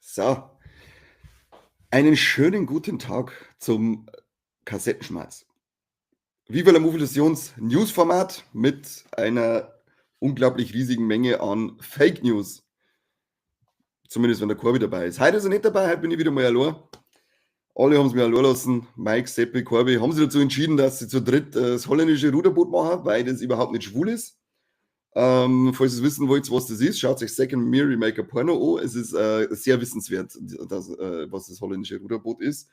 So, einen schönen guten Tag zum Kassettenschmalz. Viva la Movilusions Newsformat mit einer unglaublich riesigen Menge an Fake News. Zumindest wenn der Corby dabei ist. Heute ist er nicht dabei, heute bin ich wieder mal allein. Alle haben es mir allein lassen. Mike, Seppi, Corby haben sich dazu entschieden, dass sie zu dritt das holländische Ruderboot machen, weil das überhaupt nicht schwul ist. Falls ihr wissen wollt, was das ist, schaut euch Second Me Remake a Porno an. Es ist sehr wissenswert, was das holländische Ruderboot ist.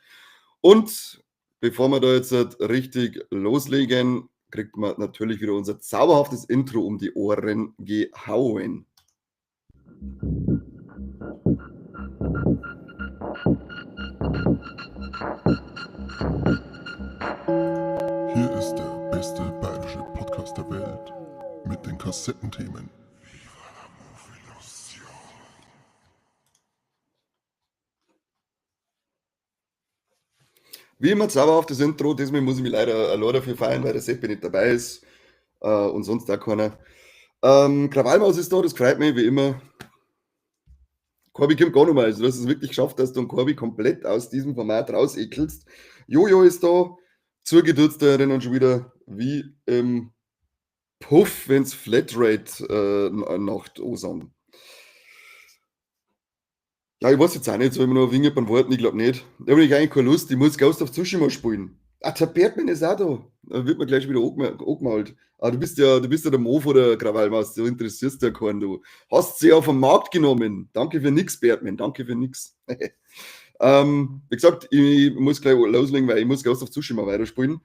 Und bevor wir da jetzt richtig loslegen, kriegt man natürlich wieder unser zauberhaftes Intro um die Ohren gehauen. Hier ist der beste bayerische Podcast der Welt mit den Kassettenthemen. Viva la Movilusion. Wie immer zauberhaftes Intro, diesmal muss ich mich leider allein dafür feiern, weil der Seppi nicht dabei ist und sonst auch keiner. Krawallmaus ist da, das freut mich, wie immer. Corby kommt gar nicht mehr. Also, du hast es wirklich geschafft, dass du einen Corby komplett aus diesem Format rausekelst. Jojo ist da, zugedutzt erinnern schon wieder wie im Puff, wenn's Flatrate Nacht ansagen. Ja, ich weiß jetzt auch nicht, soll ich mir noch ein wenig beim Warten? Ich glaube nicht. Da habe ich eigentlich keine Lust, ich muss Ghost of Tsushima spielen. Ah, der Batman ist auch da. Da wird mir gleich wieder angemalt. Ah, du bist ja der Mo von der Krawallmaus, du interessierst ja keinen, du. Hast sie ja vom Markt genommen. Danke für nix, Batman, danke für nix. Wie gesagt, ich muss gleich loslegen, weil ich muss Ghost of Tsushima weiterspielen.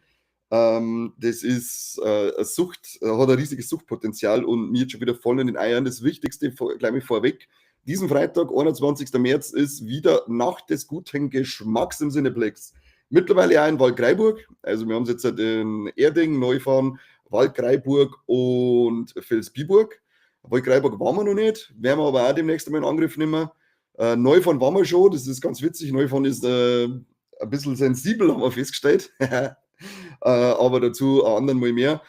Das ist eine Sucht, hat ein riesiges Suchtpotenzial und mir jetzt schon wieder voll in den Eiern. Das Wichtigste, gleich mal vorweg, diesen Freitag, 21. März, ist wieder Nacht des guten Geschmacks im Cineplex. Mittlerweile auch in Waldkraiburg. Also wir haben es jetzt in Erding, Neufahren, Waldkraiburg und Vilsbiburg. Waldkraiburg waren wir noch nicht, werden wir aber auch demnächst einmal in Angriff nehmen. Neufahren waren wir schon, das ist ganz witzig. Neufahren ist ein bisschen sensibel, haben wir festgestellt. Aber dazu ein anderen Mal mehr.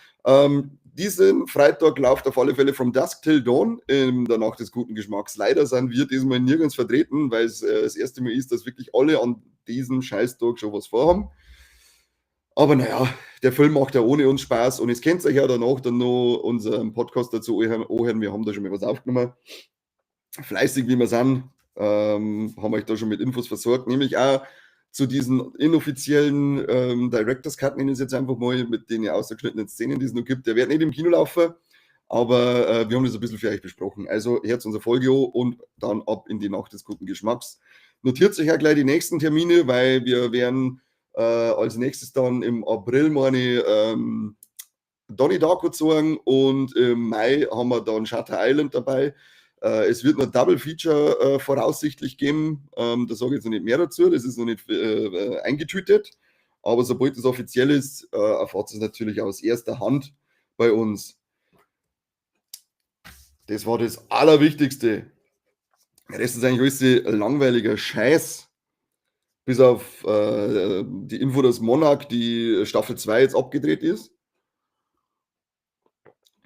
Diesen Freitag läuft auf alle Fälle From Dusk Till Dawn in der Nacht des guten Geschmacks. Leider sind wir diesmal nirgends vertreten, weil es das erste Mal ist, dass wirklich alle an diesem Scheißtag schon was vorhaben. Aber naja, der Film macht ja ohne uns Spaß und es kennt euch ja danach dann noch unseren Podcast dazu anhören. Wir haben da schon mal was aufgenommen. Fleißig wie wir sind, haben euch da schon mit Infos versorgt, nämlich auch zu diesen inoffiziellen Director's Cut, nenne ich es jetzt einfach mal, mit den ausgeschnittenen Szenen, die es noch gibt. Der wird nicht im Kino laufen, aber wir haben das ein bisschen für euch besprochen. Also hört unsere Folge an und dann ab in die Nacht des guten Geschmacks. Notiert euch ja gleich die nächsten Termine, weil wir werden als nächstes dann im April, meine Donnie Darko zeigen und im Mai haben wir dann Shutter Island dabei. Es wird noch Double Feature voraussichtlich geben. Da sage ich jetzt noch nicht mehr dazu, das ist noch nicht eingetütet. Aber sobald das offiziell ist, erfahrt es natürlich aus erster Hand bei uns. Das war das Allerwichtigste. Der Rest ist eigentlich alles langweiliger Scheiß. Bis auf die Info, dass Monarch die Staffel 2 jetzt abgedreht ist.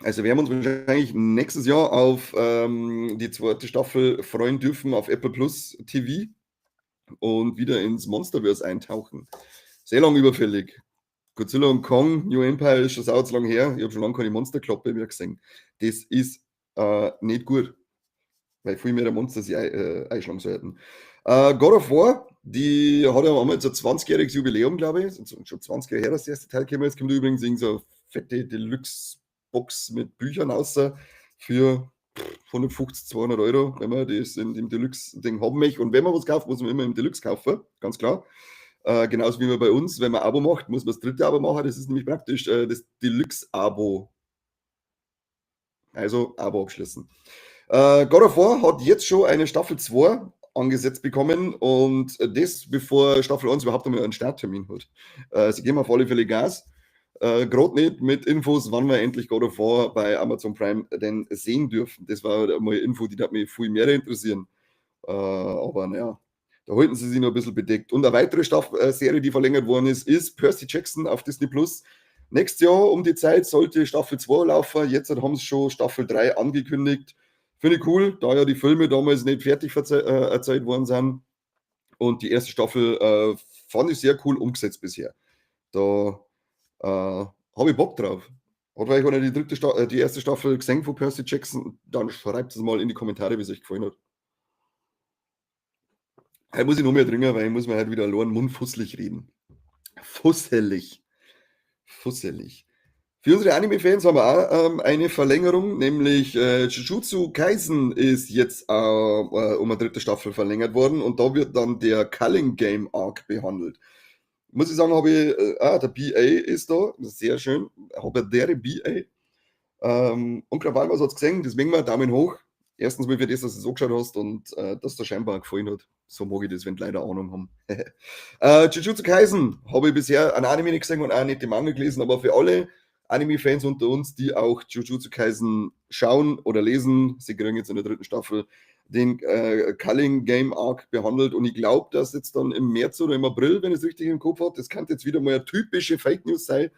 Also werden wir uns wahrscheinlich nächstes Jahr auf die zweite Staffel freuen dürfen auf Apple Plus TV und wieder ins Monsterverse eintauchen. Sehr lang überfällig. Godzilla und Kong, New Empire ist schon sau zu lang her. Ich habe schon lange keine Monsterklappe mehr gesehen. Das ist nicht gut, weil viel mehr der Monster sich einschlagen sollten. God of War, die hat ja einmal jetzt ein 20-jähriges Jubiläum, glaube ich. Schon 20 Jahre her, dass der erste Teil gekommen ist. Kommt übrigens in so eine fette Deluxe-Box mit Büchern außer für 150, 200 Euro, wenn man das in dem Deluxe-Ding haben möchte. Und wenn man was kauft, muss man immer im Deluxe kaufen, ganz klar. Genauso wie man bei uns, wenn man ein Abo macht, muss man das dritte Abo machen. Das ist nämlich praktisch das Deluxe-Abo. Also Abo abschließen. God of War hat jetzt schon eine Staffel 2 angesetzt bekommen und das bevor Staffel 1 überhaupt einmal einen Starttermin hat. Sie geben auf alle Fälle Gas. Gerade nicht mit Infos, wann wir endlich God of War bei Amazon Prime denn sehen dürfen. Das war mal eine Info, die hat mich viel mehr interessieren. Aber naja, da halten sie sich noch ein bisschen bedeckt. Und eine weitere Serie, die verlängert worden ist Percy Jackson auf Disney Plus. Nächstes Jahr um die Zeit sollte Staffel 2 laufen. Jetzt haben sie schon Staffel 3 angekündigt. Finde ich cool, da ja die Filme damals nicht fertig erzählt worden sind. Und die erste Staffel fand ich sehr cool umgesetzt bisher. Da habe ich Bock drauf. Hat euch einer die erste Staffel gesehen von Percy Jackson? Dann schreibt es mal in die Kommentare, wie es euch gefallen hat. Heute muss ich noch mehr trinken, weil ich muss mir halt wieder allein mundfusselig reden. Fusselig. Fusselig. Für unsere Anime-Fans haben wir auch eine Verlängerung, nämlich Jujutsu Kaisen ist jetzt um eine dritte Staffel verlängert worden und da wird dann der Culling Game Arc behandelt. Muss ich sagen, habe ich, der BA ist da, sehr schön, habe der BA. Und Krawall, was hat's gesehen? Deswegen mal Daumen hoch. Erstens mal für das, dass du es angeschaut hast und dass dir scheinbar gefallen hat. So mag ich das, wenn die Leute Ahnung haben. Jujutsu Kaisen habe ich bisher ein Anime nicht gesehen und auch nicht den Manga gelesen, aber für alle Anime-Fans unter uns, die auch Jujutsu Kaisen schauen oder lesen, sie kriegen jetzt in der dritten Staffel den Culling Game Arc behandelt und ich glaube, dass jetzt dann im März oder im April, wenn ich es richtig im Kopf habe, das kann jetzt wieder mal eine typische Fake News sein,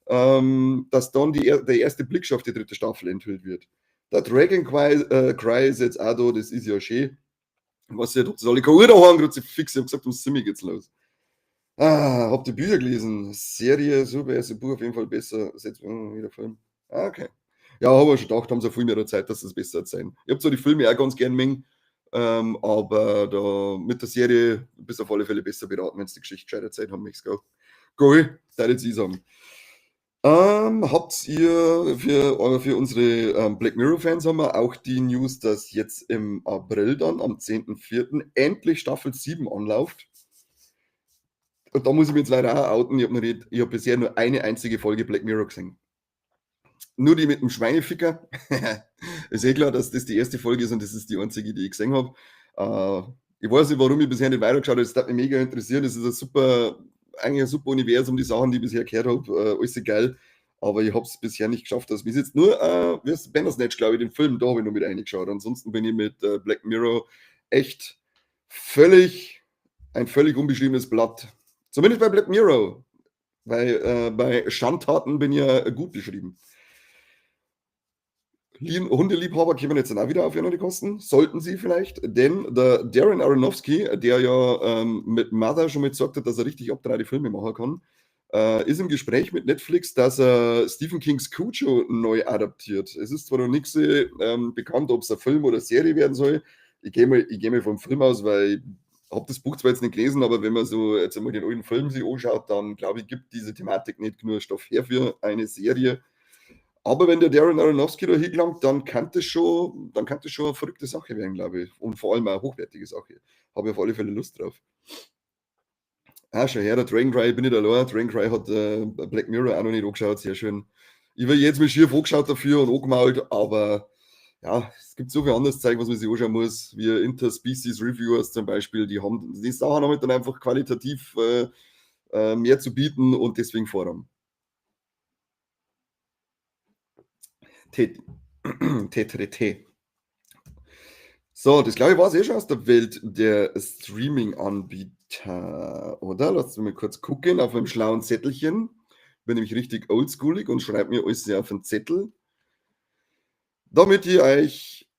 dass dann der erste Blick auf die dritte Staffel enthüllt wird. Der Dragon Cry ist jetzt auch da, das ist ja schön. Was ja, das soll ich keine Uhr da haben, gerade fix, ich habe gesagt, um Simi geht's los. Habt ihr Bücher gelesen? Serie, super, erste Buch auf jeden Fall besser. Jetzt wieder Film. Okay. Ja, habe ich schon gedacht, haben sie viel mehr Zeit, dass das besser sein. Ich habe zwar die Filme auch ganz gern mengen, aber da mit der Serie bist du auf alle Fälle besser beraten, wenn es die Geschichte gescheiter Zeit haben, möchte ich es Cool, da jetzt ich sagen. Habt ihr für unsere Black Mirror-Fans haben wir auch die News, dass jetzt im April dann, am 10.04. endlich Staffel 7 anläuft. Und da muss ich mich jetzt leider auch outen, ich habe bisher nur eine einzige Folge Black Mirror gesehen. Nur die mit dem Schweineficker. Ist eh klar, dass das die erste Folge ist und das ist die einzige, die ich gesehen habe. Ich weiß nicht, warum ich bisher nicht weitergeschaut habe, das hat mich mega interessiert. Das ist eigentlich ein super Universum, die Sachen, die ich bisher gehört habe, alles geil. Aber ich habe es bisher nicht geschafft, dass mich jetzt nur, wie heißt Bandersnatch, glaube ich, den Film, da habe ich noch mit reingeschaut. Ansonsten bin ich mit Black Mirror echt ein völlig unbeschriebenes Blatt. Zumindest bei Black Mirror. Weil bei Schandtaten bin ich ja gut beschrieben. Hundeliebhaber kämen jetzt dann auch wieder auf die Kosten. Sollten sie vielleicht. Denn der Darren Aronofsky, der ja mit Mother schon mal gesagt hat, dass er richtig abgedrehte Filme machen kann, ist im Gespräch mit Netflix, dass er Stephen Kings Cujo neu adaptiert. Es ist zwar noch nichts bekannt, ob es ein Film oder eine Serie werden soll. Ich gehe mal vom Film aus, weil ich habe das Buch zwar jetzt nicht gelesen, aber wenn man so jetzt einmal den alten Film sich anschaut, dann glaube ich, gibt diese Thematik nicht nur Stoff her für eine Serie. Aber wenn der Darren Aronofsky da hingelangt, dann kann das schon eine verrückte Sache werden, glaube ich. Und vor allem eine hochwertige Sache. Habe ich auf alle Fälle Lust drauf. Schon her, der Dragon Cry, bin ich da allein. Dragon Cry hat Black Mirror auch noch nicht angeschaut, sehr schön. Ich will jetzt mal schief angeschaut dafür und angemalt, aber ja, es gibt so viel anderes Zeug, was man sich anschauen muss, wie Interspecies Reviewers zum Beispiel, die Sachen haben halt dann einfach qualitativ mehr zu bieten und deswegen Vorrang. TTT. So, das glaube ich war es eh schon aus der Welt der Streaming-Anbieter, oder? Lasst mich mal kurz gucken auf meinem schlauen Zettelchen. Bin nämlich richtig oldschoolig und schreibe mir alles auf einen Zettel. Damit ich euch,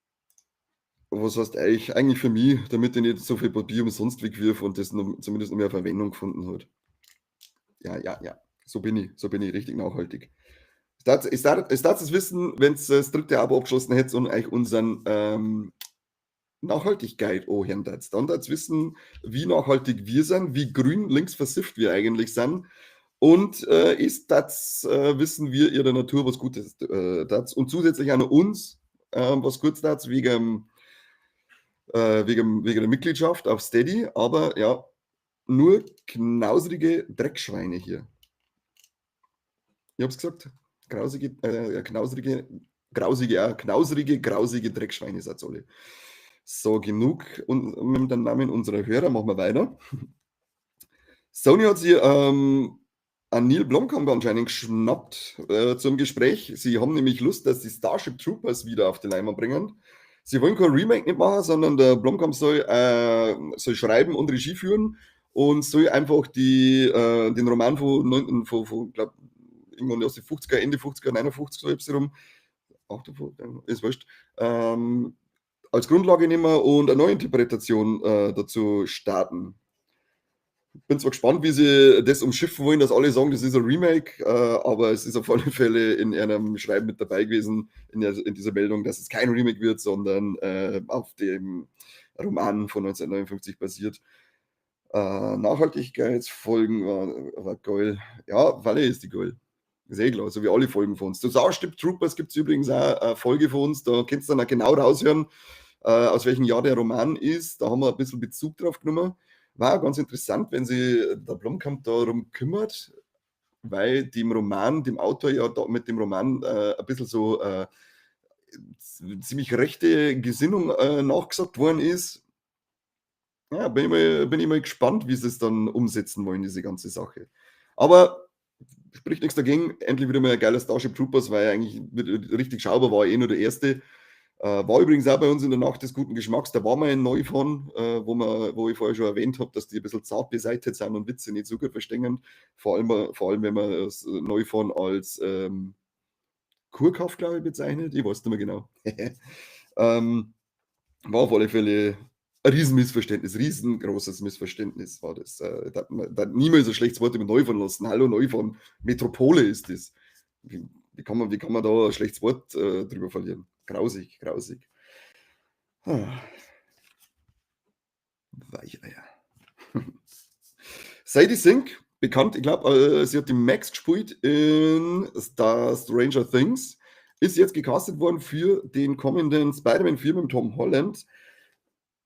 was heißt euch, eigentlich für mich, damit ich nicht so viel Papier umsonst wegwirf und das zumindest noch mehr Verwendung gefunden hat. Ja. So bin ich richtig nachhaltig. Ich darf es wissen, wenn es das dritte Abo abgeschlossen hätte und euch unseren Nachhaltigkeit anhören darfst. Dann darfst wissen, wie nachhaltig wir sind, wie grün links versifft wir eigentlich sind. Und ist das wissen wir ihr der Natur was Gutes das und zusätzlich an uns was Gutes das wegen der Mitgliedschaft auf Steady, aber ja, nur knauserige Dreckschweine hier. Ich hab's gesagt. Grausige, grausige Dreckschweine seid alle. So, genug und mit dem Namen unserer Hörer machen wir weiter. Sony hat sich an Neil Blomkamp anscheinend geschnappt zum Gespräch. Sie haben nämlich Lust, dass die Starship Troopers wieder auf die Leinwand bringen. Sie wollen kein Remake nicht machen, sondern der Blomkamp soll schreiben und Regie führen und soll einfach den Roman von glaub, irgendwann aus den 50er, Ende 50er, 59, so rum, 58, ist wurscht, als Grundlage nehmen und eine Neuinterpretation dazu starten. Bin zwar gespannt, wie sie das umschiffen wollen, dass alle sagen, das ist ein Remake, aber es ist auf alle Fälle in einem Schreiben mit dabei gewesen, in dieser Meldung, dass es kein Remake wird, sondern auf dem Roman von 1959 basiert. Nachhaltigkeitsfolgen war geil. Ja, Walle ist die geil. Ist eh klar, so wie alle Folgen von uns. Zu Starship Troopers gibt es übrigens auch eine Folge von uns, da könnt ihr dann auch genau raushören, aus welchem Jahr der Roman ist. Da haben wir ein bisschen Bezug drauf genommen. War auch ganz interessant, wenn sich der Blomkamp darum kümmert, weil dem Roman, dem Autor ja da mit dem Roman ein bisschen so ziemlich rechte Gesinnung nachgesagt worden ist. Ja, bin ich mal gespannt, wie sie es dann umsetzen wollen, diese ganze Sache. Aber spricht nichts dagegen. Endlich wieder mal ein geiler Starship Troopers, weil er eigentlich richtig schaubar war, nur der erste. War übrigens auch bei uns in der Nacht des guten Geschmacks. Da war mal ein neu von, wo ich vorher schon erwähnt habe, dass die ein bisschen zart beseitigt sind und Witze nicht so gut verstehen. Vor allem wenn man das neu von als Kurkauf, glaube ich, bezeichnet. Ich weiß nicht mehr genau. War auf alle Fälle ein Riesenmissverständnis, riesengroßes Missverständnis war das. Da hat niemals ein schlechtes Wort über Neufern lassen. Hallo, Neufern, Metropole ist das. Wie kann man da ein schlechtes Wort drüber verlieren? Grausig, grausig. Weicheier. Sadie Sink, bekannt, ich glaube, sie hat die Max gespielt in Star Stranger Things, ist jetzt gecastet worden für den kommenden Spider-Man-Film mit Tom Holland.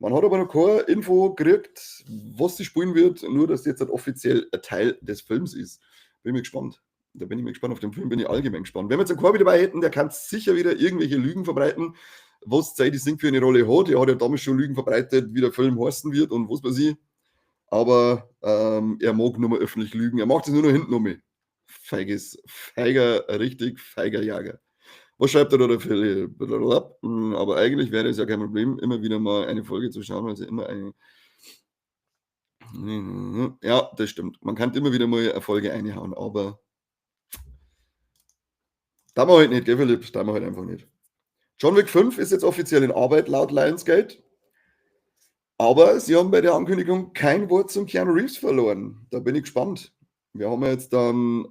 Man hat aber noch keine Info gekriegt, was sie spielen wird, nur dass jetzt halt offiziell ein Teil des Films ist. Bin mir gespannt. Da bin ich mir gespannt. Auf den Film bin ich allgemein gespannt. Wenn wir jetzt einen Corby dabei hätten, der kann sicher wieder irgendwelche Lügen verbreiten, was Sadie Sink für eine Rolle hat. Er hat ja damals schon Lügen verbreitet, wie der Film heißen wird und was weiß ich. Aber er mag nur mal öffentlich lügen. Er macht es nur noch hinten um mich. Richtig feiger Jager. Was schreibt er da dafür? Aber eigentlich wäre es ja kein Problem, immer wieder mal eine Folge zu schauen, also immer eine. Ja, das stimmt. Man kann immer wieder mal eine Folge einhauen, aber da wir halt nicht, gell, Philipp? Da wir halt einfach nicht. John Wick 5 ist jetzt offiziell in Arbeit laut Lionsgate. Aber sie haben bei der Ankündigung kein Wort zum Keanu Reeves verloren. Da bin ich gespannt. Wir haben ja jetzt dann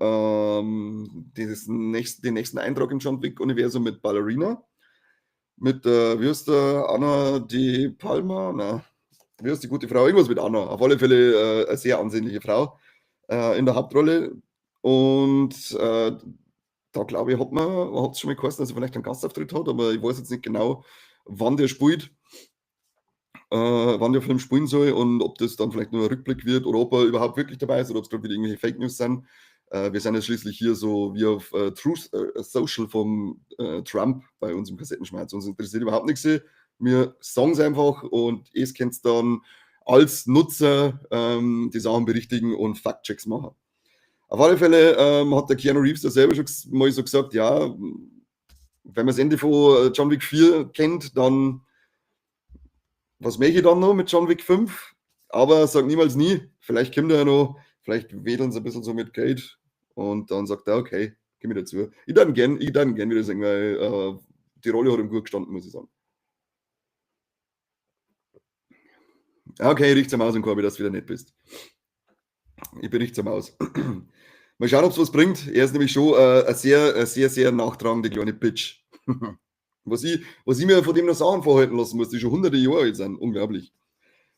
den nächsten Eintrag im John Wick-Universum mit Ballerina. Mit, wie heißt der, Anna de Palma? Na, wie heißt die gute Frau? Irgendwas mit Anna. Auf alle Fälle eine sehr ansehnliche Frau in der Hauptrolle. Und da glaube ich, hat es schon mal geheißen, dass er vielleicht einen Gastauftritt hat, aber ich weiß jetzt nicht genau, wann der spielt. Wann der Film spielen soll und ob das dann vielleicht nur ein Rückblick wird oder ob er überhaupt wirklich dabei ist oder ob es gerade wieder irgendwelche Fake News sind. Wir sind ja schließlich hier so wie auf Truth Social vom Trump bei uns im Kassettenschmerz. Uns interessiert überhaupt nichts. Wir sagen es einfach und es könnt dann als Nutzer die Sachen berichtigen und Fact-Checks machen. Auf alle Fälle hat der Keanu Reeves da selber schon mal so gesagt, ja, wenn man das Ende von John Wick 4 kennt, dann was mache ich dann noch mit John Wick 5? Aber sag niemals nie. Vielleicht kommt er ja noch, vielleicht wedeln sie ein bisschen so mit Geld und dann sagt er, okay, geh mir dazu. Ich dann gern wieder sagen, weil die Rolle hat ihm gut gestanden, muss ich sagen. Okay, riecht's am Aus und Corby, dass du wieder nett bist. Ich berichte am Aus. Mal schauen, ob es was bringt. Er ist nämlich schon ein sehr nachtragende kleine Bitch. Was ich mir von dem noch Sachen vorhalten lassen muss, die schon hunderte Jahre alt sind. Unglaublich.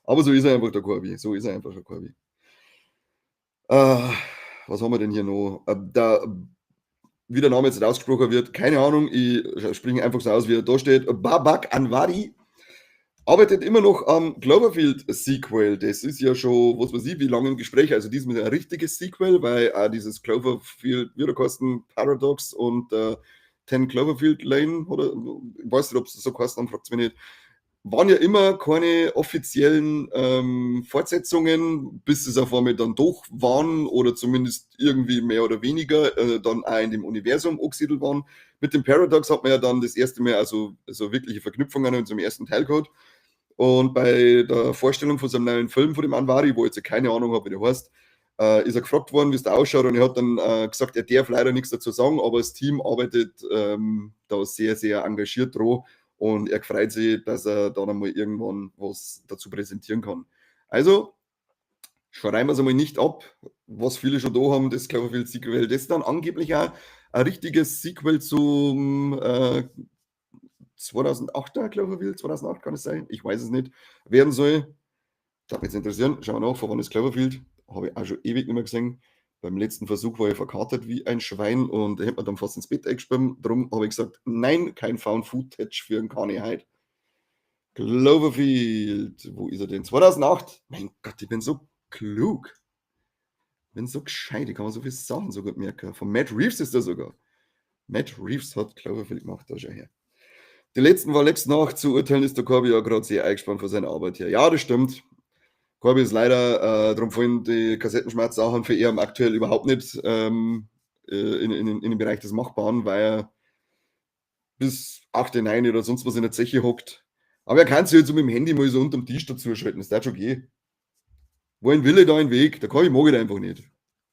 Aber so ist er einfach, der Corby. So ist er einfach, der Corby. Was haben wir denn hier noch? Wie der Name jetzt ausgesprochen wird, keine Ahnung. Ich springe einfach so aus, wie er da steht. Babak Anwari arbeitet immer noch am Cloverfield-Sequel. Das ist ja schon, was weiß ich, wie lange im Gespräch. Also diesmal ein richtiges Sequel, weil auch dieses Cloverfield Wiederkosten Paradox und 10 Cloverfield Lane, oder ich weiß nicht, ob es so heißt, dann fragt es mich nicht, waren ja immer keine offiziellen Fortsetzungen, bis es auf einmal dann doch waren oder zumindest irgendwie mehr oder weniger dann auch in dem Universum angesiedelt waren. Mit dem Paradox hat man ja dann das erste Mal also wirkliche Verknüpfungen in zum ersten Teil gehabt. Und bei der Vorstellung von seinem neuen Film von dem Anwari, wo ich jetzt keine Ahnung habe, wie der heißt, ist er gefragt worden, wie es da ausschaut, und er hat dann gesagt, er darf leider nichts dazu sagen, aber das Team arbeitet da sehr, sehr engagiert dran und er freut sich, dass er dann einmal irgendwann was dazu präsentieren kann. Also, schreiben wir es einmal nicht ab, was viele schon da haben, das Cloverfield-Sequel. Das ist dann angeblich auch ein richtiges Sequel zum 2008er Cloverfield, 2008 kann es sein, ich weiß es nicht, werden soll. Darf mich jetzt interessieren, schauen wir nach, von wann ist Cloverfield? Habe ich auch schon ewig nicht mehr gesehen. Beim letzten Versuch war ich verkatert wie ein Schwein und hätte mir dann fast ins Bett eingesperrt. Darum habe ich gesagt, nein, kein Found-Footage für einen Kanye Hyde. Cloverfield, wo ist er denn? 2008? Mein Gott, ich bin so klug. Ich bin so gescheit, ich kann mir so viele Sachen so gut merken. Von Matt Reeves ist der sogar. Matt Reeves hat Cloverfield gemacht, da schau her. Die letzten war letzte Nacht zu urteilen, ist der Corby ja gerade sehr eingespannt von seiner Arbeit her. Ja, das stimmt. Corby ist leider, darum fallen die Kassettenschmerz-Sachen für ihn aktuell überhaupt nicht in den Bereich des Machbaren, weil er bis 8, 9 oder sonst was in der Zeche hockt. Aber er kann sich jetzt so mit dem Handy mal so unterm Tisch dazu schalten, das darf schon gehen. Wo ein Wille, da ein Weg. Der Corby mag ich einfach nicht.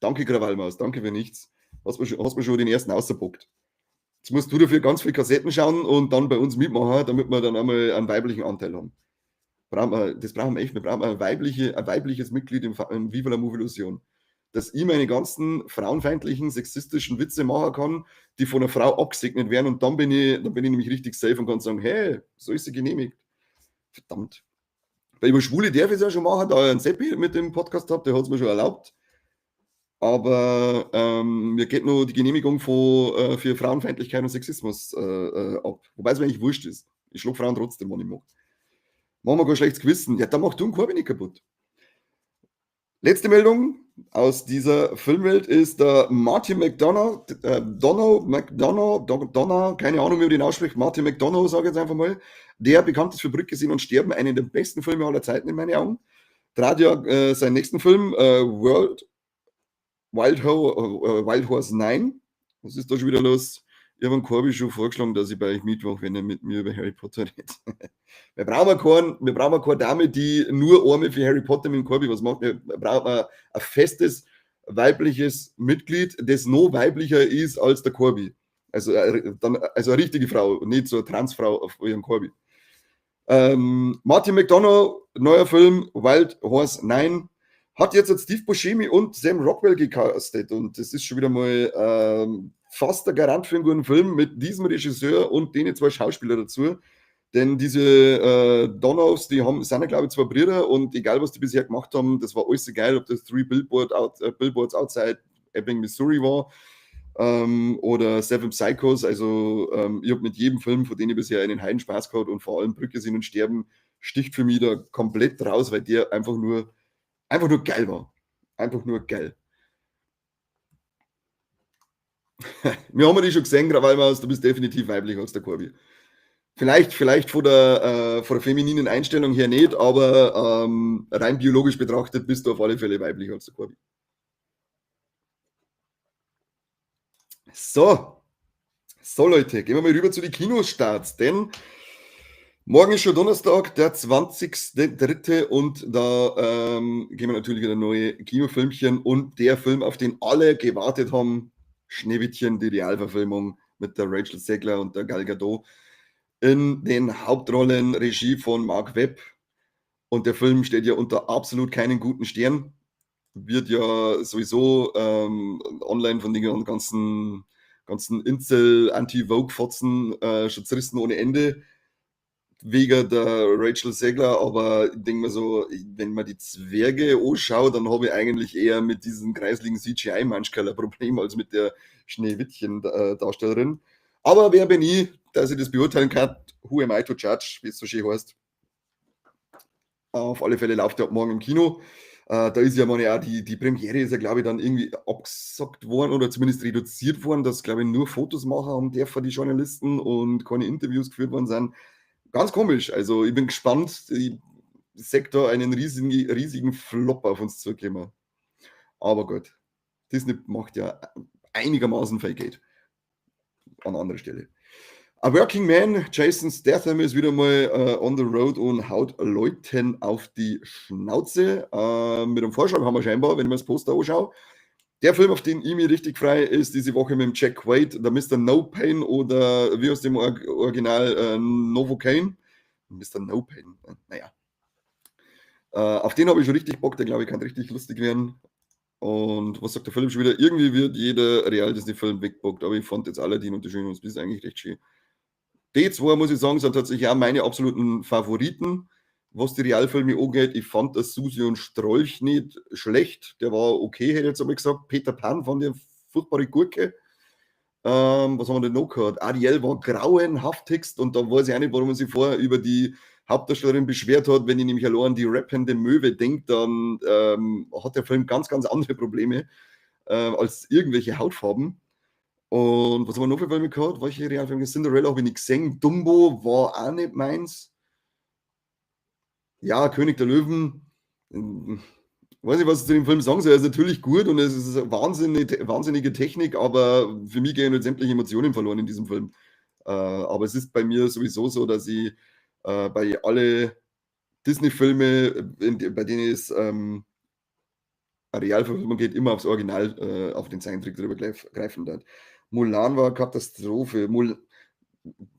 Danke, Krawallmaus, danke für nichts. Hast mir schon den ersten ausgepackt. Jetzt musst du dafür ganz viele Kassetten schauen und dann bei uns mitmachen, damit wir dann einmal einen weiblichen Anteil haben. Das brauchen wir echt. Wir brauchen ein weibliches Mitglied im Viva la Movilusion. Dass ich meine ganzen frauenfeindlichen, sexistischen Witze machen kann, die von einer Frau abgesegnet werden und dann bin ich nämlich richtig safe und kann sagen, hey, so ist sie genehmigt. Verdammt. Bei über Schwule darf ich es ja schon machen, da ich einen Seppi mit dem Podcast habe, der hat es mir schon erlaubt. Aber mir geht nur die Genehmigung für Frauenfeindlichkeit und Sexismus ab. Wobei es mir eigentlich wurscht ist. Ich schlage Frauen trotzdem, wenn ich mag. Machen wir kein schlechtes Gewissen. Ja, dann mach du einen Corby nicht kaputt. Letzte Meldung aus dieser Filmwelt ist der Martin McDonough, keine Ahnung, wie man den ausspricht, Martin McDonough, sage ich jetzt einfach mal, der bekannt ist für Brücke sehen und sterben, einen der besten Filme aller Zeiten in meinen Augen. Trat ja seinen nächsten Film, Wild Horse 9. Was ist da schon wieder los? Ich habe Corby schon vorgeschlagen, dass ich bei euch mitmache, wenn er mit mir über Harry Potter redet. Wir brauchen keine Dame, die nur einmal für Harry Potter mit dem Corby was macht. Wir brauchen ein festes weibliches Mitglied, das noch weiblicher ist als der Corby. Also eine richtige Frau, nicht so eine Transfrau auf ihrem Corby. Martin McDonough, neuer Film, Wild Horse 9, hat jetzt Steve Buscemi und Sam Rockwell gecastet und das ist schon wieder mal fast der Garant für einen guten Film mit diesem Regisseur und den 2 Schauspieler dazu. Denn diese Donoughs, sind ja, glaube ich, 2 Brüder und egal, was die bisher gemacht haben, das war alles so geil, ob das 3 Billboards Outside Ebbing, Missouri war oder Seven Psychos. Also ich habe mit jedem Film, von denen ich bisher einen heiden Spaß gehabt und vor allem Brücke sind und sterben, sticht für mich da komplett raus, weil der einfach nur geil war. Einfach nur geil. Wir haben die schon gesehen, Krawallmaus, du bist definitiv weiblich als der Corby. Vielleicht von der femininen Einstellung her nicht, aber rein biologisch betrachtet bist du auf alle Fälle weiblich als der Corby. So Leute, gehen wir mal rüber zu den Kinostarts, denn morgen ist schon Donnerstag, der 20.03. und da gehen wir natürlich wieder neue Kinofilmchen und der Film, auf den alle gewartet haben, Schneewittchen, die Realverfilmung mit der Rachel Zegler und der Gal Gadot in den Hauptrollen, Regie von Mark Webb. Und der Film steht ja unter absolut keinen guten Stern. Wird ja sowieso online von den ganzen Incel, Anti-Vogue-Fotzen schon zerrissen ohne Ende. Wegen der Rachel Zegler, aber ich denke mir so, wenn man die Zwerge anschaut, dann habe ich eigentlich eher mit diesen kreisligen CGI-Manschkerl ein Problem als mit der Schneewittchen-Darstellerin. Aber wer bin ich, dass ich das beurteilen kann? Who am I to judge, wie es so schön heißt. Auf alle Fälle läuft der ab morgen im Kino. Da ist ja auch die Premiere ist ja, glaube ich, dann irgendwie abgesagt worden oder zumindest reduziert worden, dass, glaube ich, nur Fotos machen haben dürfen die Journalisten und keine Interviews geführt worden sind. Ganz komisch. Also ich bin gespannt. Ich sehe da einen riesigen Flop auf uns zukommen. Aber gut, Disney macht ja einigermaßen viel Geld. An anderer Stelle. A Working Man, Jason Statham ist wieder mal on the road und haut Leuten auf die Schnauze. Mit dem Vorschlag haben wir scheinbar, wenn ich mir das Poster anschaue, Der Film, auf den ich mich richtig freue, ist diese Woche mit dem Jack Quaid, der Mr. No Pain oder wie aus dem Original Novocaine. Mr. No Pain, naja. Auf den habe ich schon richtig Bock, der glaube ich kann richtig lustig werden. Und was sagt der Philipp schon wieder? Irgendwie wird jeder Real-Disney-Film wegbockt, aber ich fand jetzt Aladdin und die Schöne und das Biest eigentlich recht schön. Die zwei, muss ich sagen, sind tatsächlich auch meine absoluten Favoriten, was die Realfilme angeht. Ich fand das Susi und Strolch nicht schlecht. Der war okay, hätte ich jetzt einmal gesagt. Peter Pan fand ich eine furchtbare Gurke. Was haben wir denn noch gehört? Ariel war grauenhaft Text und da weiß ich auch nicht, warum man sich vorher über die Hauptdarstellerin beschwert hat. Wenn ich nämlich allein an die rappende Möwe denke, dann hat der Film ganz, ganz andere Probleme als irgendwelche Hautfarben. Und was haben wir noch für Filme gehabt? Welche Realfilme? Cinderella habe ich nicht gesehen. Dumbo war auch nicht meins. Ja, König der Löwen. Weiß nicht, was ich zu dem Film sagen soll. Er ist natürlich gut und es ist eine wahnsinnige Technik, aber für mich gehen halt sämtliche Emotionen verloren in diesem Film. Aber es ist bei mir sowieso so, dass ich bei alle Disney-Filme, bei denen es eine Realverfilmung geht, immer aufs Original, auf den Zeichentrick drüber greifen wird. Mulan war eine Katastrophe.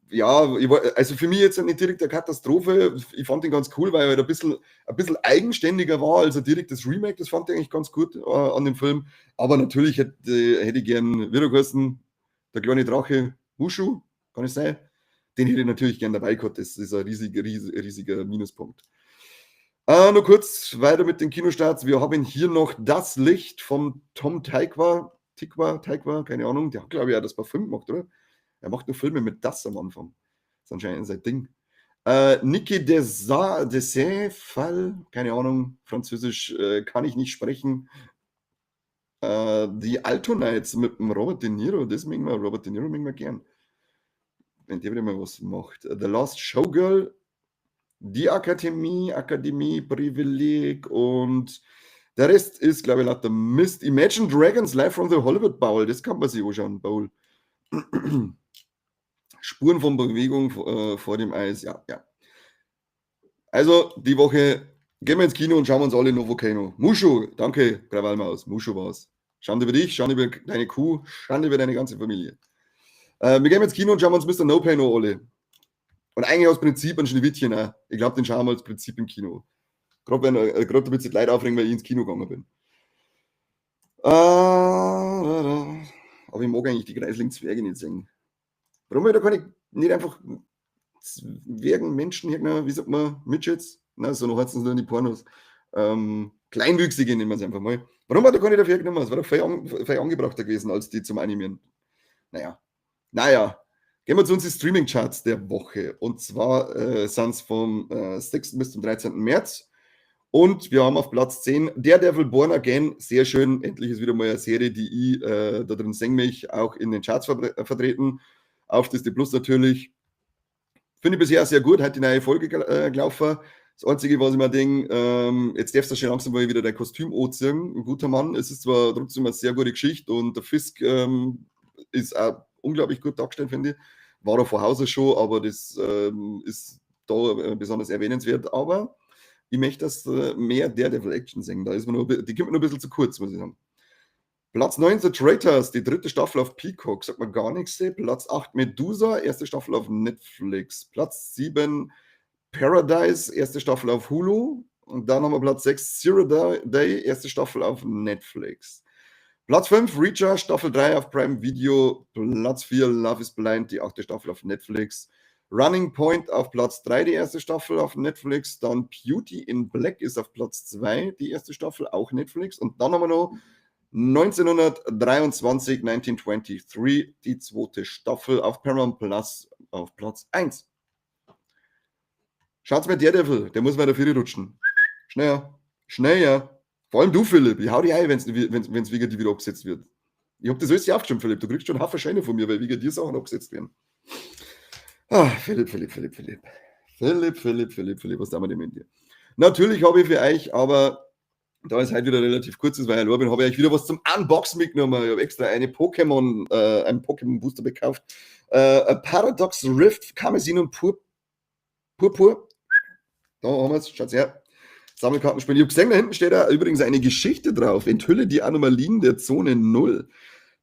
Ja, also für mich jetzt nicht direkt eine Katastrophe. Ich fand ihn ganz cool, weil er halt ein bisschen eigenständiger war. Also direkt das Remake, das fand ich eigentlich ganz gut an dem Film. Aber natürlich hätte ich gern wieder geheißen, der kleine Drache Mushu, kann es sein? Den hätte ich natürlich gern dabei gehabt. Das ist ein riesiger Minuspunkt. Nur kurz weiter mit den Kinostarts. Wir haben hier noch Das Licht von Tom Tykwer, keine Ahnung. Der hat, glaube ich, auch das Parfüm gemacht, oder? Er macht nur Filme mit das am Anfang. Das ist anscheinend sein Ding. Niki Dessin-Fall, keine Ahnung, Französisch kann ich nicht sprechen. Die Altonites mit dem Robert De Niro, das mögen wir, Robert De Niro mögen wir gern. Wenn der wieder mal was macht. The Last Showgirl, die Akademie, Privileg und der Rest ist, glaube ich, lauter Mist. Imagine Dragons Live from the Hollywood Bowl, das kann man sich anschauen, Bowl. Spuren von Bewegung vor dem Eis, ja. Also, die Woche gehen wir ins Kino und schauen uns alle Novocaine. Mushu, danke, Krawallmaus, Mushu war's. Schande über dich, Schande über deine Kuh, Schande über deine ganze Familie. Wir gehen ins Kino und schauen uns Mr. No Pain an alle. Und eigentlich aus Prinzip ein Schneewittchen auch. Ich glaube, den schauen wir als Prinzip im Kino. Gerade damit sich die Leute aufregen, weil ich ins Kino gegangen bin. Aber ich mag eigentlich die Kreisling-Zwerge nicht singen. Warum da kann ich nicht einfach Zwergen, Menschen, wie sagt man, Midgets? Na, so noch heißen es nur in die Pornos. Kleinwüchsige nennen wir es einfach mal. Warum hat er gar nicht dafür genommen? Es war doch viel angebrachter gewesen, als die zum Animieren. Naja. Gehen wir zu unseren Streaming-Charts der Woche. Und zwar sind es vom 6. bis zum 13. März. Und wir haben auf Platz 10 Daredevil Born Again. Sehr schön. Endlich ist wieder mal eine Serie, die ich da drin sing mich auch in den Charts vertreten. Auf Disney Plus natürlich. Finde ich bisher sehr gut. Hat die neue Folge gelaufen. Das Einzige, was ich mir denke, jetzt darfst du schon langsam mal wieder dein Kostüm anziehen. Ein guter Mann. Es ist zwar trotzdem eine sehr gute Geschichte und der Fisk ist auch unglaublich gut dargestellt, finde ich. War er vor Hause schon, aber das ist da besonders erwähnenswert. Aber ich möchte, dass mehr Daredevil Action singen. Die kommt mir nur ein bisschen zu kurz, muss ich sagen. Platz 9, The Traitors, die 3. Staffel auf Peacock, sagt man gar nichts. Platz 8, Medusa, 1. Staffel auf Netflix. Platz 7, Paradise, 1. Staffel auf Hulu. Und dann haben wir Platz 6, Zero Day, 1. Staffel auf Netflix. Platz 5, Reacher, Staffel 3 auf Prime Video. Platz 4, Love is Blind, die 8. Staffel auf Netflix. Running Point auf Platz 3, die 1. Staffel auf Netflix. Dann Beauty in Black ist auf Platz 2, die 1. Staffel, auch Netflix. Und dann haben wir noch 1923, die 2. Staffel auf Paramount Plus auf Platz 1. Schaut's mir Daredevil, der muss mal dafür rutschen. Schneller. Vor allem du, Philipp. Ich hau dich ein, wenn's wegen dir wieder abgesetzt wird. Ich hab das alles hier aufgeschrieben, Philipp. Du kriegst schon einen Haufen Scheine von mir, weil wegen dir Sachen abgesetzt werden. Philipp. Was da wir denn mit dir? Natürlich habe ich für euch, aber da es heute wieder relativ kurz ist, weil ich allein bin, habe ich euch wieder was zum Unboxen mitgenommen. Ich habe extra einen Pokémon Booster gekauft. Paradox Rift, Karmesin und Purpur. Da haben wir es, schaut's her. Sammelkartenspiel. Ich habe gesehen, da hinten steht da übrigens eine Geschichte drauf. Enthülle die Anomalien der Zone 0.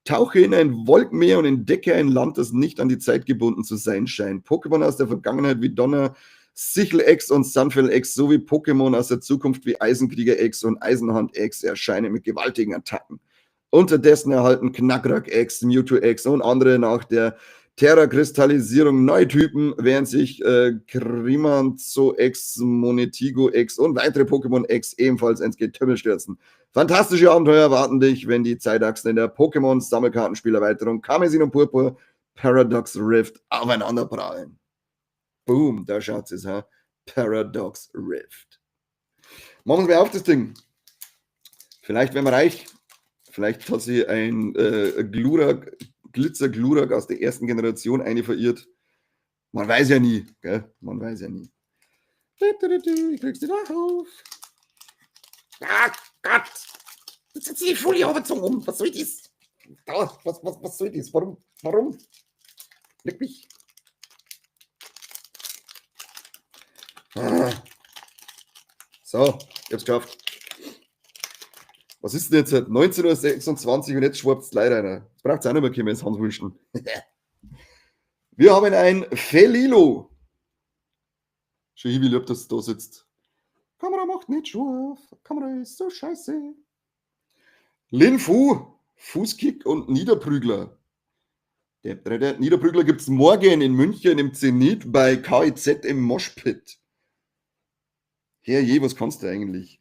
Tauche in ein Wolkenmeer und entdecke ein Land, das nicht an die Zeit gebunden zu sein scheint. Pokémon aus der Vergangenheit wie Donner, Sichel-X und Sunfell-X sowie Pokémon aus der Zukunft wie Eisenkrieger-X und Eisenhand-X erscheinen mit gewaltigen Attacken. Unterdessen erhalten Knackrack-X, Mewtwo-X und andere nach der Terra-Kristallisierung neue Typen, während sich Grimanzo-X, Monetigo-X und weitere Pokémon-X ebenfalls ins Getümmel stürzen. Fantastische Abenteuer erwarten dich, wenn die Zeitachsen in der Pokémon-Sammelkartenspielerweiterung Karmesin und Purpur Paradox Rift aufeinanderprallen. Boom, da schaut es, ha? Paradox Rift. Machen wir auf das Ding. Vielleicht werden wir reich. Vielleicht hat sie ein Glitzer-Glurak aus der ersten Generation eine verirrt. Man weiß ja nie, gell? Man weiß ja nie. Ich krieg's nicht auf. Ah, Gott! Jetzt sind sie die Folie überzogen. Was soll das? Was soll das? Warum? Leck mich. So, ich hab's geschafft. Was ist denn jetzt? 19:26 Uhr und jetzt schwappt es leider einer. Das braucht es auch nicht mehr kommen, das Hanswursten. Wir haben ein Felilo. Schon wie lieb, dass es da sitzt. Kamera macht nicht scharf. Kamera ist so scheiße. Linfu, Fußkick und Niederprügler. Der Niederprügler gibt es morgen in München im Zenit bei KIZ im Moshpit. Herrje, was kannst du eigentlich?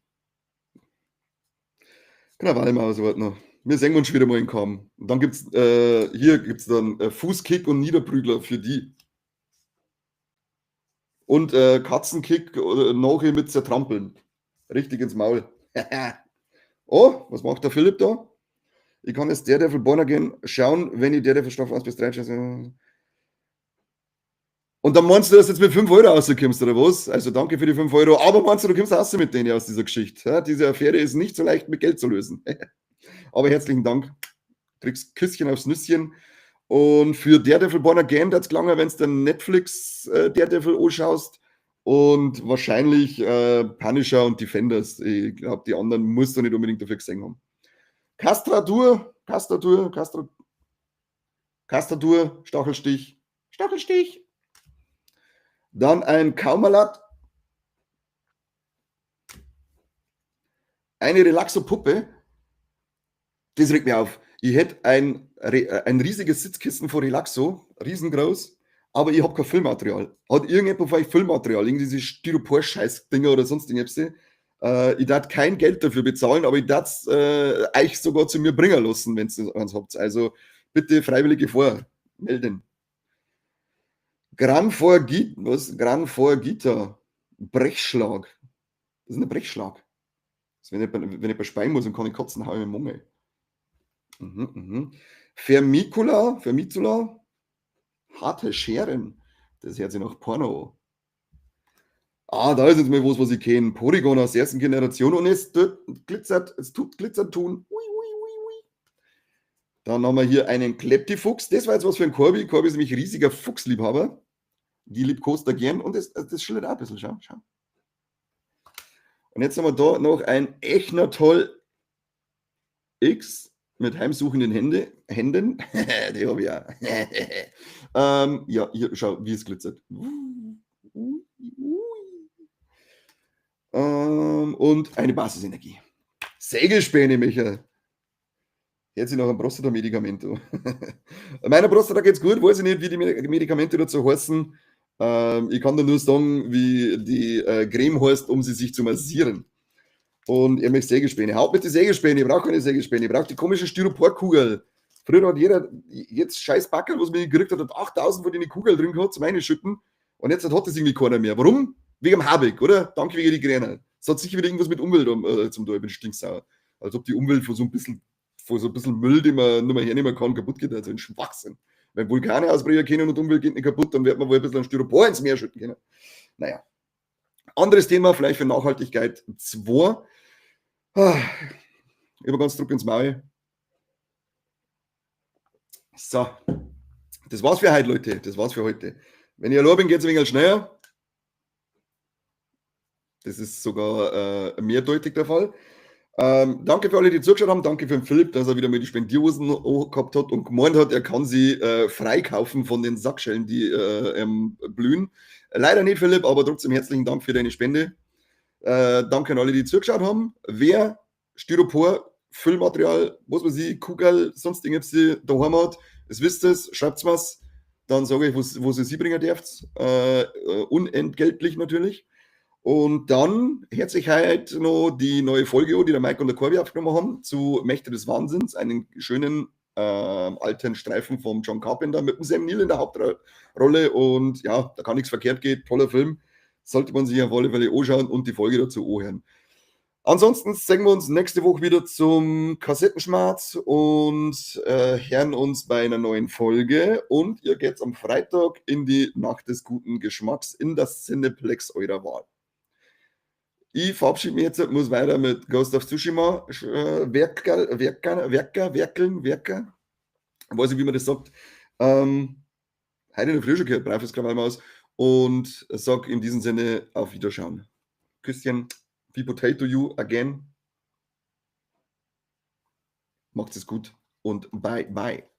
Krawallmaus wart noch. Wir sehen uns wieder mal in Kamm. Und dann gibt's hier gibt's dann Fußkick und Niederprügler für die. Und Katzenkick oder nachher mit zertrampeln. Richtig ins Maul. Oh, was macht der Philipp da? Ich kann jetzt Daredevil Born Again schauen, wenn ich Daredevil Staffel 1 bis 3 schaue. Und dann meinst du, dass du jetzt mit 5 Euro rauskommst, oder was? Also danke für die 5 Euro. Aber meinst du, du kommst raus mit denen aus dieser Geschichte? Ja, diese Affäre ist nicht so leicht mit Geld zu lösen. Aber herzlichen Dank. Du kriegst Küsschen aufs Nüsschen. Und für Daredevil Born Again hat es gelangen, wenn du den Netflix Daredevil anschaust. Und wahrscheinlich Punisher und Defenders. Ich glaube, die anderen musst du nicht unbedingt dafür gesehen haben. Kastratur, Stachelstich. Dann ein Kaumerlat. Eine Relaxo-Puppe. Das regt mich auf. Ich hätte ein riesiges Sitzkissen von Relaxo, riesengroß, aber ich habe kein Füllmaterial. Hat irgendjemand von euch Füllmaterial? Irgendwie diese Styropor-Scheiß-Dinger oder sonst irgendwas? Ich darf kein Geld dafür bezahlen, aber ich darf es euch sogar zu mir bringen lassen, wenn ihr eins habt. Also bitte Freiwillige vormelden. Gran Forgita. Brechschlag. Das ist ein Brechschlag. Das ist, wenn ich bei Speien muss und kann ich kotzen, hau ich mir Mumme. Vermicula. Harte Scheren. Das hört sich nach Porno an. Da ist jetzt mal was ich kenne. Porygon aus der ersten Generation und es tut Glitzer tun. Ui. Dann haben wir hier einen Kleptifuchs. Das war jetzt was für ein Corby. Corby ist nämlich riesiger Fuchsliebhaber. Die liebkost er gern und das schillert auch ein bisschen. Schau. Und jetzt haben wir da noch ein Echnaton X mit heimsuchenden Händen. Die habe ich auch. Ja, hier, schau, wie es glitzert. Und eine Basisenergie. Sägespäne, Michael. Jetzt noch ein Prostata-Medikament. Meiner Prostata geht's gut, weiß ich nicht, wie die Medikamente dazu heißen. Ich kann da nur sagen, wie die Creme heißt, um sie sich zu massieren. Und ihr möchtet Sägespäne. Haut mit die Sägespäne, ich brauche keine Sägespäne, ich brauche die komische Styroporkugel. Früher hat jeder, jetzt scheiß Backel, was mir gekriegt hat 8000 von den Kugeln drin gehabt, zum Einschütten. Und jetzt hat das irgendwie keiner mehr. Warum? Wegen dem Habeck, oder? Danke wegen die Gräne. Es hat sicher wieder irgendwas mit Umwelt zum tun, ich bin stinksauer. Als ob die Umwelt von so ein bisschen Müll, den man nicht mehr hernehmen kann, kaputt geht. Also ein Schwachsinn. Wenn Vulkane ausbrechen können und Umwelt geht nicht kaputt, dann wird man wohl ein bisschen Styropor ins Meer schütten können. Naja. Anderes Thema, vielleicht für Nachhaltigkeit 2. Über ganz Druck ins Maul. So. Das war's für heute, Leute. Das war's für heute. Wenn ich allein bin, geht's ein wenig schneller. Das ist sogar mehrdeutig der Fall. Danke für alle, die zugeschaut haben. Danke für den Philipp, dass er wieder mal die Spendierhosen gehabt hat und gemeint hat, er kann sie freikaufen von den Sackschellen, die blühen. Leider nicht, Philipp, aber trotzdem herzlichen Dank für deine Spende. Danke an alle, die zugeschaut haben. Wer Styropor, Füllmaterial, was weiß ich, Kugel, sonst irgendwas daheim hat, das wisst ihr, schreibt was. Dann sage ich, wo ihr sie bringen dürft. Unentgeltlich natürlich. Und dann hört sich heute noch die neue Folge an, die der Mike und der Corby aufgenommen haben, zu Mächte des Wahnsinns, einen schönen alten Streifen vom John Carpenter mit dem Sam Neill in der Hauptrolle. Und ja, da kann nichts verkehrt gehen. Toller Film. Sollte man sich auf alle Fälle anschauen und die Folge dazu anhören. Ansonsten sehen wir uns nächste Woche wieder zum Kassettenschmerz und hören uns bei einer neuen Folge. Und ihr geht am Freitag in die Nacht des guten Geschmacks in das Cineplex eurer Wahl. Ich verabschiede mich jetzt, muss weiter mit Ghost of Tsushima werkeln, weiß ich, wie man das sagt. Heute in der Früh schon gehört, braves Krawallmaus. Und sag in diesem Sinne auf Wiederschauen. Küsschen, be potato you again. Macht es gut und bye, bye.